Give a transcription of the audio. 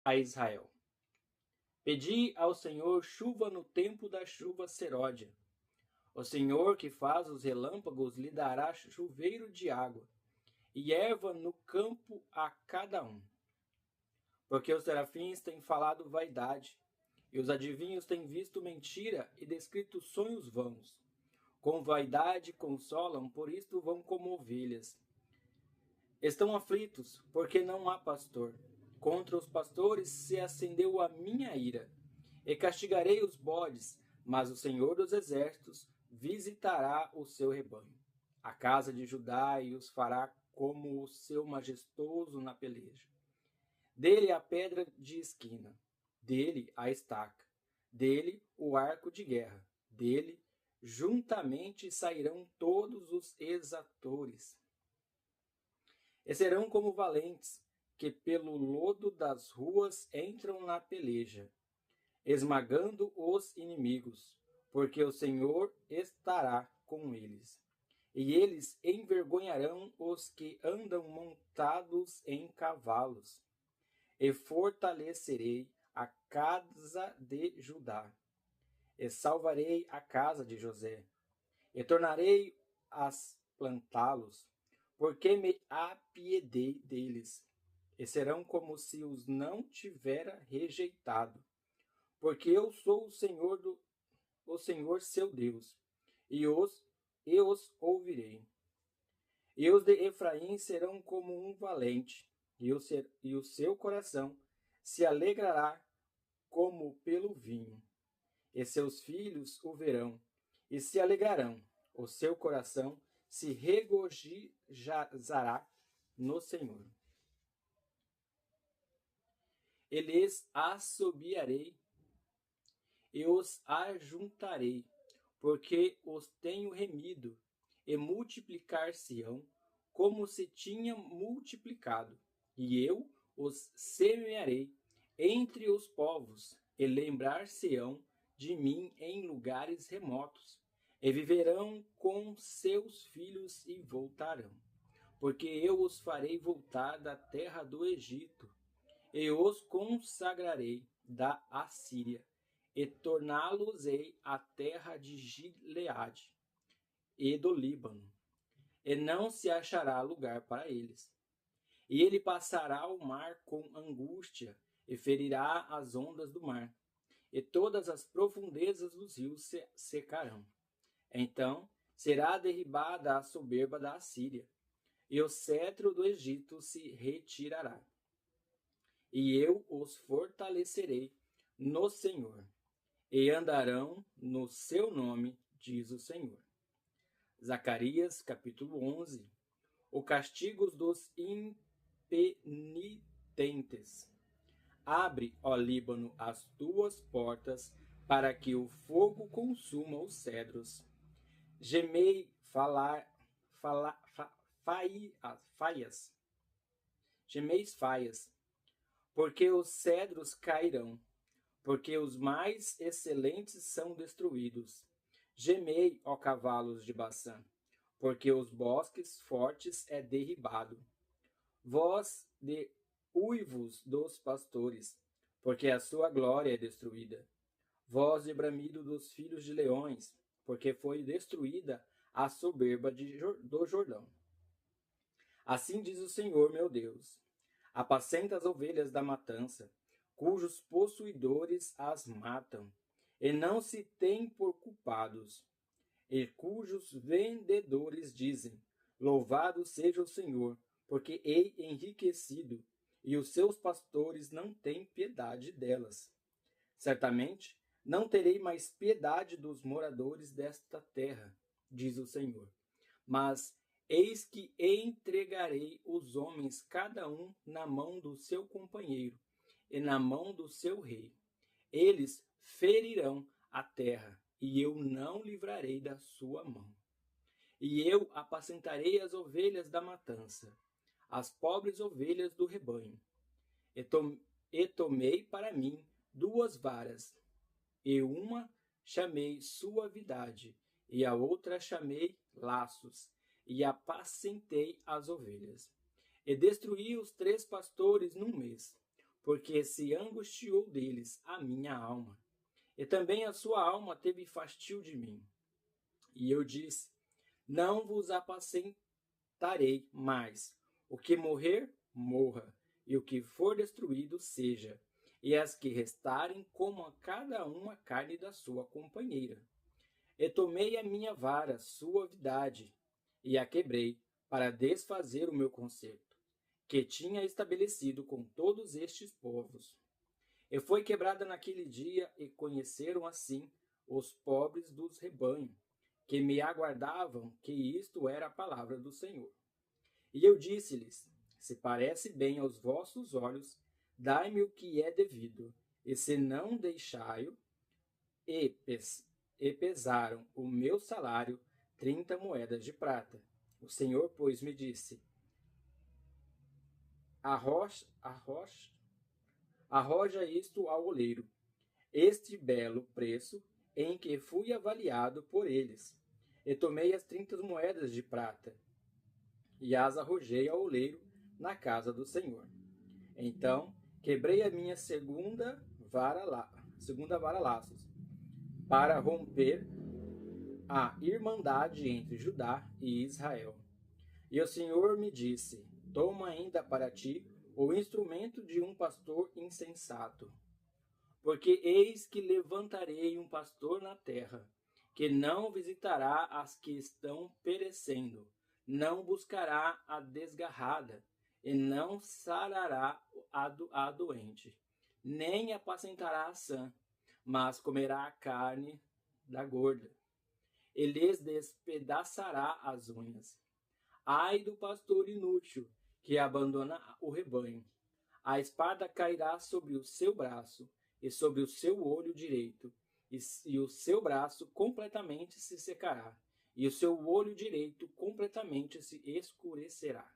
a Israel: Pedi ao Senhor chuva no tempo da chuva serôdia. O Senhor que faz os relâmpagos lhe dará chuveiro de água, e erva no campo a cada um. Porque os serafins têm falado vaidade, e os adivinhos têm visto mentira e descrito sonhos vãos. Com vaidade consolam, por isto vão como ovelhas. Estão aflitos, porque não há pastor. Contra os pastores se acendeu a minha ira. E castigarei os bodes, mas o Senhor dos Exércitos visitará o seu rebanho. A casa de Judá e os fará como o seu majestoso na peleja. Dele a pedra de esquina, dele a estaca, dele o arco de guerra, dele juntamente sairão todos os exatores. E serão como valentes, que pelo lodo das ruas entram na peleja, esmagando os inimigos, porque o Senhor estará com eles. E eles envergonharão os que andam montados em cavalos. E fortalecerei a casa de Judá, e salvarei a casa de José, e tornarei a plantá-los, porque me apiedei deles, e serão como se os não tivera rejeitado, porque eu sou o Senhor seu Deus, e os ouvirei. E os de Efraim serão como um valente, e o seu coração se alegrará como pelo vinho. E seus filhos o verão, e se alegrarão. O seu coração se regozijará no Senhor. E lhes assobiarei, e os ajuntarei, porque os tenho remido, e multiplicar-se-ão, como se tinham multiplicado. E eu os semearei entre os povos, e lembrar-se-ão de mim em lugares remotos, e viverão com seus filhos e voltarão. Porque eu os farei voltar da terra do Egito, e os consagrarei da Assíria, e torná-los-ei a terra de Gileade e do Líbano, e não se achará lugar para eles. E ele passará o mar com angústia, e ferirá as ondas do mar, e todas as profundezas dos rios se secarão. Então será derribada a soberba da Assíria, e o cetro do Egito se retirará. E eu os fortalecerei no Senhor, e andarão no seu nome, diz o Senhor. Zacarias, capítulo 11. O castigo dos impenitentes. Abre, ó Líbano, as tuas portas, para que o fogo consuma os cedros. Gemei faias. Gemeis faias, porque os cedros cairão, porque os mais excelentes são destruídos. Gemei, ó cavalos de Baçã, porque os bosques fortes é derribado. Voz de uivos dos pastores, porque a sua glória é destruída. Voz de bramido dos filhos de leões, porque foi destruída a soberba do Jordão. Assim diz o Senhor meu Deus: apacenta as ovelhas da matança, cujos possuidores as matam, e não se têm por culpados, e cujos vendedores dizem: louvado seja o Senhor, porque hei enriquecido, e os seus pastores não têm piedade delas. Certamente não terei mais piedade dos moradores desta terra, diz o Senhor. Mas eis que entregarei os homens cada um na mão do seu companheiro, e na mão do seu rei. Eles ferirão a terra, e eu não livrarei da sua mão. E eu apacentarei as ovelhas da matança, as pobres ovelhas do rebanho. E tomei para mim 2 varas, e uma chamei suavidade, e a outra chamei laços, e apacentei as ovelhas. E destruí os 3 pastores num mês, porque se angustiou deles a minha alma. E também a sua alma teve fastio de mim. E eu disse: não vos apacentarei mais. O que morrer, morra, e o que for destruído, seja. E as que restarem, comam cada uma a carne da sua companheira. E tomei a minha vara, suavidade, e a quebrei, para desfazer o meu concerto, que tinha estabelecido com todos estes povos. E foi quebrada naquele dia, e conheceram assim os pobres dos rebanhos, que me aguardavam que isto era a palavra do Senhor. E eu disse-lhes: se parece bem aos vossos olhos, dai-me o que é devido. E se não deixai-o, e pesaram o meu salário 30 moedas de prata. O Senhor, pois, me disse: arroja isto ao oleiro, este belo preço em que fui avaliado por eles. E tomei as 30 moedas de prata e as arrojei ao oleiro na casa do Senhor. Então quebrei a minha segunda vara laços, para romper a irmandade entre Judá e Israel. E o Senhor me disse: toma ainda para ti o instrumento de um pastor insensato. Porque eis que levantarei um pastor na terra, que não visitará as que estão perecendo, não buscará a desgarrada, e não sarará a doente, nem apacentará a sã, mas comerá a carne da gorda, e lhes despedaçará as unhas. Ai do pastor inútil, que abandona o rebanho. A espada cairá sobre o seu braço, e sobre o seu olho direito, e o seu braço completamente se secará, e o seu olho direito completamente se escurecerá.